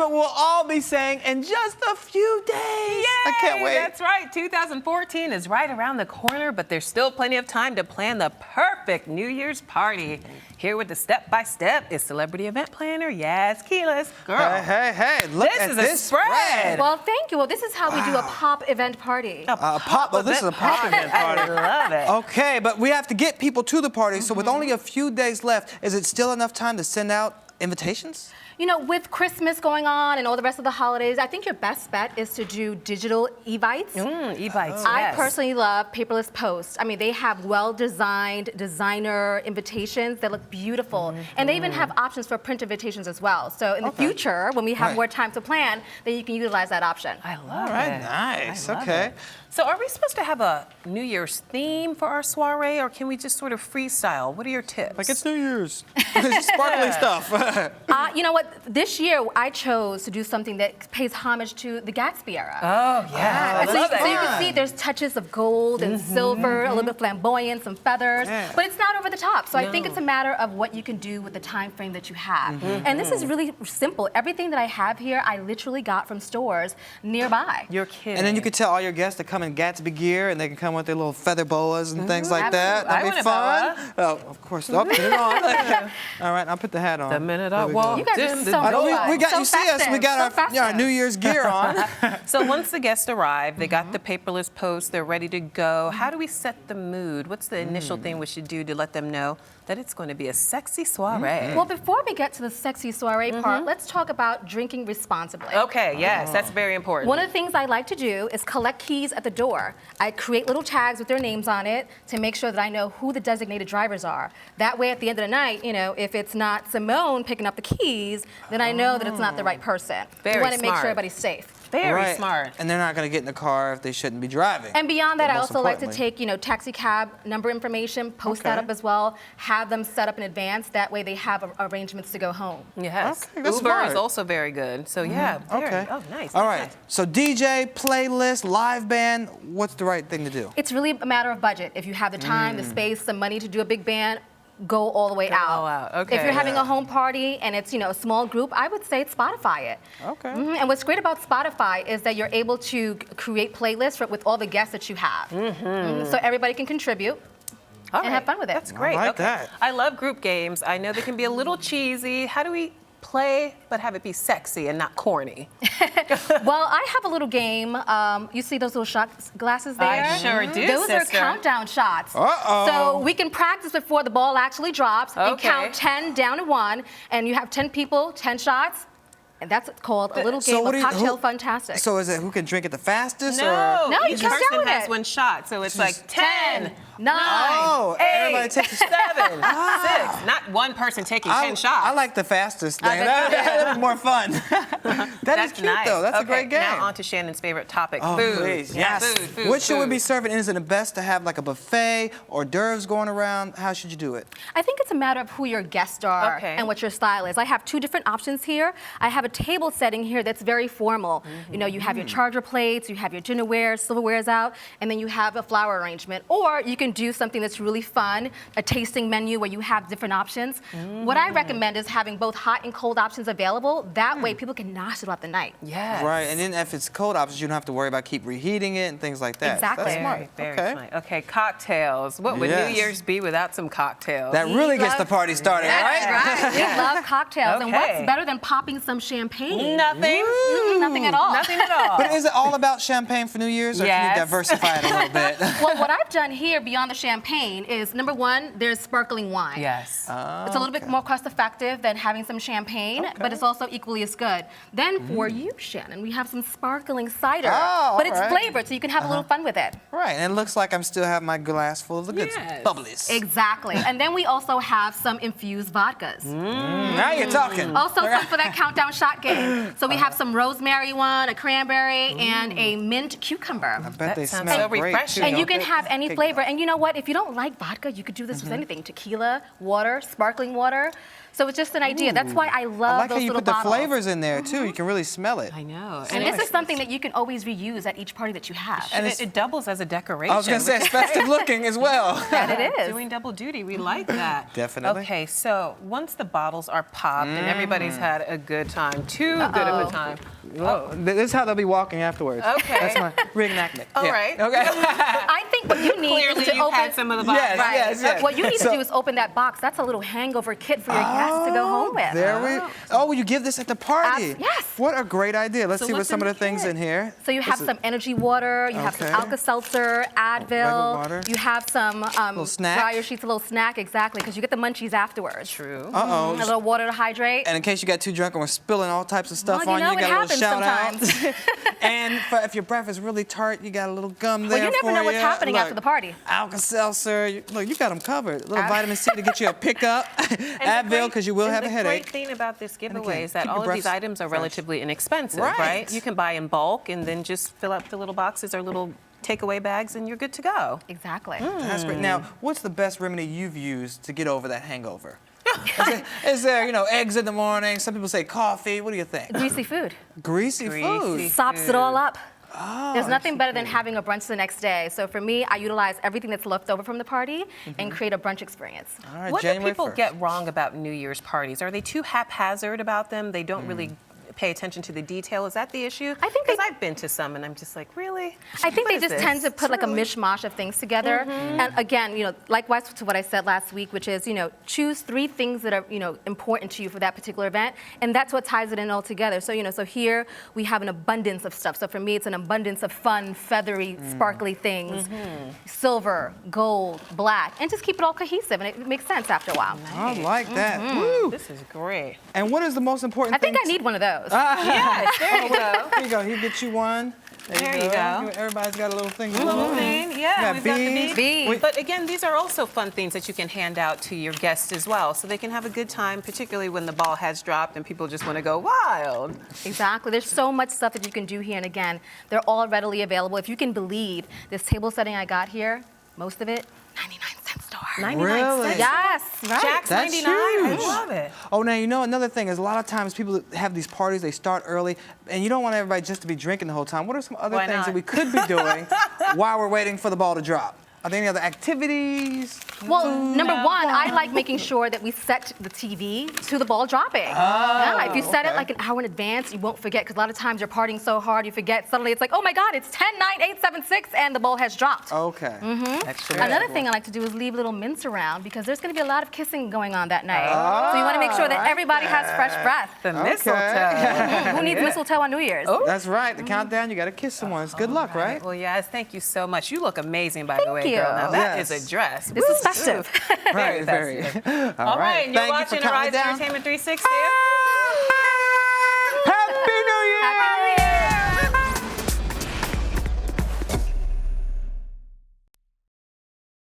what we'll all be saying in just a few days. Yay! I can't wait. That's right. 2014 is right around the corner, but there's still plenty of time to plan the perfect New Year's party. Here with the step-by-step is celebrity event planner Yaz Quiles. Girl, Hey, look this at is this a spread. Well, thank you. Well, this is how we do a pop event party. This is a pop event party. I love it. Okay, but we have to get people to the party, so with only a few days left, is it still enough time to send out invitations? You know, with Christmas going on and all the rest of the holidays, I think your best bet is to do digital e-bites. E-bites, I yes. personally love paperless posts. I mean, they have well-designed designer invitations that look beautiful. And they even have options for print invitations as well. So in the future, when we have more time to plan, then you can utilize that option. I love All right, it. nice. I love Okay. it. So are we supposed to have a New Year's theme for our soiree, or can we just sort of freestyle? What are your tips? Like it's New Year's. Sparkly stuff. You know what? This year, I chose to do something that pays homage to the Gatsby era. Oh, yeah. And so you can see there's touches of gold and silver, a little bit flamboyant, some feathers, but it's not over the top. So I think it's a matter of what you can do with the time frame that you have. And this is really simple. Everything that I have here, I literally got from stores nearby. You're kidding. And then you could tell all your guests to come in Gatsby gear, and they can come with their little feather boas and things like that. Absolutely. That'd be fun. Oh, of course. Oh, put it on. All right, I'll put the hat on. The minute I There we go. walk You guys are in the so door. fun. We got, So you see us, we got festive, our New Year's gear on. So once the guests arrive, they got the paperless post, they're ready to go. How do we set the mood? What's the initial thing we should do to let them know that it's going to be a sexy soiree? Well, before we get to the sexy soiree part, let's talk about drinking responsibly. Okay, yes, that's very important. One of the things I like to do is collect keys at the door. I create little tags with their names on it to make sure that I know who the designated drivers are. That way, at the end of the night, you know, if it's not Simone picking up the keys, then I know that it's not the right person. Very we want to make smart. sure everybody's safe. Very smart. And they're not going to get in the car if they shouldn't be driving. And beyond that, I Most also like to importantly. take, you know, taxi cab number information, post that up as well, have them set up in advance. That way they have arrangements to go home. Yes. Okay, that's Uber smart. is also very good. So yeah, Okay. Oh, nice. All nice, right. nice. So DJ, playlist, live band, what's the right thing to do? It's really a matter of budget. If you have the time, the space, the money to do a big band, go all the way out. all out. Okay. If you're having a home party and it's, you know, a small group, I would say Spotify it. Okay. And what's great about Spotify is that you're able to create playlists with all the guests that you have. So everybody can contribute. All and have fun with it. That's great. I like that. I love group games. I know they can be a little cheesy. How do we play but have it be sexy and not corny? Well, I have a little game. You see those little shot glasses there? I sure do, Those are sister. countdown shots. Uh-oh. So we can practice before the ball actually drops and Okay. count 10 down to 1. And you have 10 people, 10 shots. And that's called a little So game what of do you- cocktail who- fantastic. So is it who can drink it the fastest? No, Or? No, you each count down person with has it. one shot, so it's like 10, 9. Oh, everybody 8, takes a 7, 6. Not one person taking 10 shots. I like the fastest thing. bet you do. That was more fun. That's cute, nice. though. That's a Okay, great game. Now on to Shannon's favorite topic, Oh, food. please, Yeah, yes. food, What should we be food. serving? Is it the best to have like a buffet or d'oeuvres going around? How should you do it? I think it's a matter of who your guests are Okay. and what your style is. I have 2 different options here. I have a table setting here that's very formal. You know, you have your charger plates, you have your dinnerware, silverwares out, and then you have a flower arrangement. Or you can do something that's really fun, a tasting menu where you have different options. What I recommend is having both hot and cold options available. That way people can nosh throughout the night. Yes. Right, and then if it's cold options, you don't have to worry about keep reheating it and things like that. Exactly. That's smart. Very Okay. smart. Okay, cocktails. What would Yes. New Year's be without some cocktails? That really gets love- the party started, That's right? right. We love cocktails. And Okay. what's better than popping some champagne? Nothing. Nothing at all. Nothing at all. But is it all about champagne for New Year's, or can Yes. you diversify it a little bit? Well, what I've done here beyond the champagne is, number 1, there's sparkling wine. Yes. It's a little bit more cost effective than having some champagne, but it's also equally as good. Then for you, Shannon, we have some sparkling cider. Oh, but it's alright. flavored, so you can have a little fun with it. Right, and it looks like I'm still having my glass full of the good Yes. bubblies. Exactly. And then we also have some infused vodkas. Now you're talking. Also some for that countdown shot game. So we have some rosemary one, a cranberry, and a mint cucumber. I bet That they sounds smell so great, refreshing. too, And you don't can they? have any Okay. flavor. And you know what? If you don't like vodka, you could do this with anything. Tequila, water, sparkling water. So it's just an idea. That's why I love I like how those you little put the bottles. flavors in there too. You can really smell it. I know. And this is something that you can always reuse at each party that you have. And it doubles as a decoration. I was gonna say it's festive looking as well. That it is. Doing double duty. We like that. Definitely. Okay, so once the bottles are popped and everybody's had a good time, too good of a time. Whoa. This is how they'll be walking afterwards. Okay. That's my reenactment. All right. Okay. I think what you need Clearly, is to you've open. had some of the bottles. Yes, Right. yes, yes. What you need So- to do is open that box. That's a little hangover kit for your guests to go home with. There we. Oh, you give this at the party. Yes. What a great idea. Let's So see what what's some in of the the things kit? in here. So you have some energy water, you have some Okay. Alka-Seltzer, Advil, water. you have some snack. dryer sheets, a little snack, exactly, because you get the munchies afterwards. True. Uh-oh. A little water to hydrate. And in case you got too drunk and we're spilling all types of stuff Well, on you know, you, it got a little happens shout sometimes. out. And if your breath is really tart, you got a little gum there Well, you never for know what's ya. happening Look, after the party. Alka-Seltzer. Look, you got them covered. A little vitamin C to get you a pickup. Advil, because you will have a The headache. great thing about this giveaway again, is that keep all your of these breath items are fresh. relatively inexpensive, Right. right? You can buy in bulk and then just fill up the little boxes or little takeaway bags and you're good to go. Exactly. That's great. Now, what's the best remedy you've used to get over that hangover? Is there, eggs in the morning? Some people say coffee. What do you think? Greasy food. Greasy food. Greasy. Sops it all up. Oh, There's nothing better than having a brunch the next day. So for me, I utilize everything that's left over from the party and create a brunch experience. All right, What do January people 1st. get wrong about New Year's parties? Are they too haphazard about them? They don't really pay attention to the detail. Is that the issue? I think because they- I've been to some and I'm just like, really? I think What they is just this? tend to put like a Really? mishmash of things together. And again, likewise to what I said last week, which is, choose 3 things that are, important to you for that particular event, and that's what ties it in all together. So, so here we have an abundance of stuff. So for me, it's an abundance of fun, feathery, sparkly things, silver, gold, black, and just keep it all cohesive, and it makes sense after a while. I like that. Woo. This is great. And what is the most important I think thing? I need one of those. Yes, there you go. Here you go. He'll get you one. There you go. Everybody's got a little thing. Little thing, yeah, got we've got the beads. beads. Beads. But again, these are also fun things that you can hand out to your guests as well, so they can have a good time, particularly when the ball has dropped and people just want to go wild. Exactly. There's so much stuff that you can do here, and again, they're all readily available. If you can believe this table setting I got here, most of it, 99-cent store. 99 Really? cents. Yes, right. Jack's That's 99. I huge. love it. Oh, now, another thing is a lot of times people have these parties, they start early, and you don't want everybody just to be drinking the whole time. What are some other Why things not? that we could be doing while we're waiting for the ball to drop? Are there any other activities? Well, number one, I like making sure that we set the TV to the ball dropping. Yeah, if you set it okay. like an hour in advance, you won't forget, because a lot of times you're partying so hard, you forget. Suddenly it's like, oh my God, it's 10, 9, 8, 7, 6, and the ball has dropped. Okay. That's true. Another thing I like to do is leave little mints around, because there's going to be a lot of kissing going on that night. So you want to make sure that everybody has fresh breath. The mistletoe. Who needs mistletoe on New Year's? That's right. The countdown, you got to kiss someone. It's good luck, right? Well, Yaz, thank you so much. You look amazing, by the way, Thank you. girl. Now, that Yes. is a dress. This is festive. Very, very. festive. All All right, and you're Thank you for watching counting Horizon down. Entertainment 360. Happy New Year! Happy New